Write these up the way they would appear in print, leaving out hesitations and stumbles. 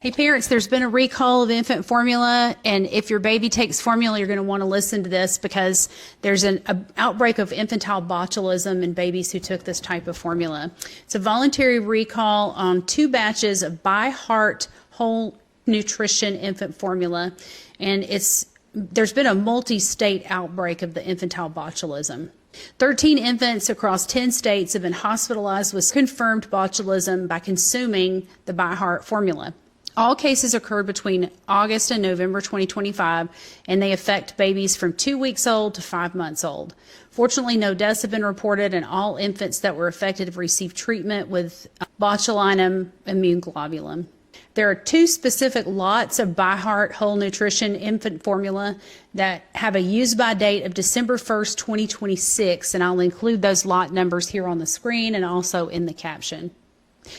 Hey parents, there's been a recall of infant formula, and if your baby takes formula, you're going to want to listen to this because there's an outbreak of infantile botulism in babies who took this type of formula. It's a voluntary recall on 2 batches of ByHeart whole nutrition infant formula, and there's been a multi-state outbreak of the infantile botulism. 13 infants across 10 states have been hospitalized with confirmed botulism by consuming the ByHeart formula. All cases occurred between August and November 2025, and they affect babies from 2 weeks old to 5 months old. Fortunately, no deaths have been reported, and all infants that were affected have received treatment with botulinum immune globulin. There are 2 specific lots of ByHeart Whole Nutrition infant formula that have a use-by date of December 1st, 2026, and I'll include those lot numbers here on the screen and also in the caption.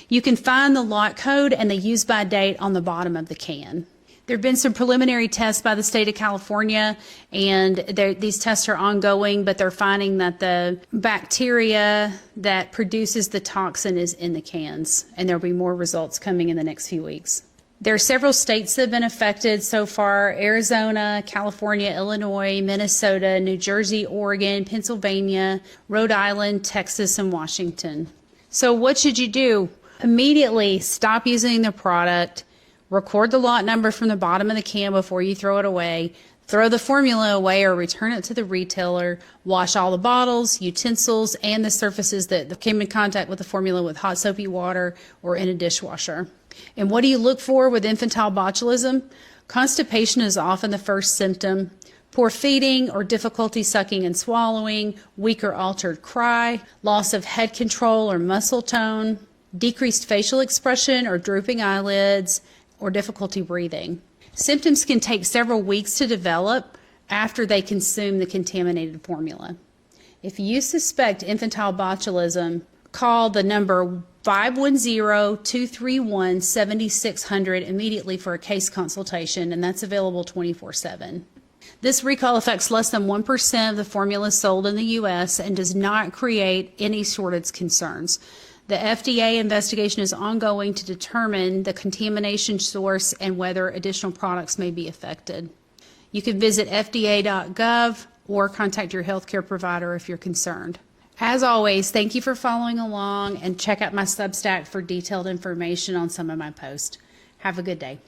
You can find the lot code and the use-by date on the bottom of the can. There have been some preliminary tests by the state of California, and these tests are ongoing, but they're finding that the bacteria that produces the toxin is in the cans, and there'll be more results coming in the next few weeks. There are several states that have been affected so far: Arizona, California, Illinois, Minnesota, New Jersey, Oregon, Pennsylvania, Rhode Island, Texas, and Washington. So what should you do? Immediately stop using the product, record the lot number from the bottom of the can before you throw it away, throw the formula away or return it to the retailer, wash all the bottles, utensils, and the surfaces that came in contact with the formula with hot soapy water or in a dishwasher. And what do you look for with infantile botulism? Constipation is often the first symptom. Poor feeding or difficulty sucking and swallowing, weak or altered cry, loss of head control or muscle tone, decreased facial expression or drooping eyelids, or difficulty breathing. Symptoms can take several weeks to develop after they consume the contaminated formula. If you suspect infantile botulism, call the number 510-231-7600 immediately for a case consultation, and that's available 24/7. This recall affects less than 1% of the formula sold in the U.S. and does not create any shortage concerns. The FDA investigation is ongoing to determine the contamination source and whether additional products may be affected. You can visit fda.gov or contact your healthcare provider if you're concerned. As always, thank you for following along, and check out my Substack for detailed information on some of my posts. Have a good day.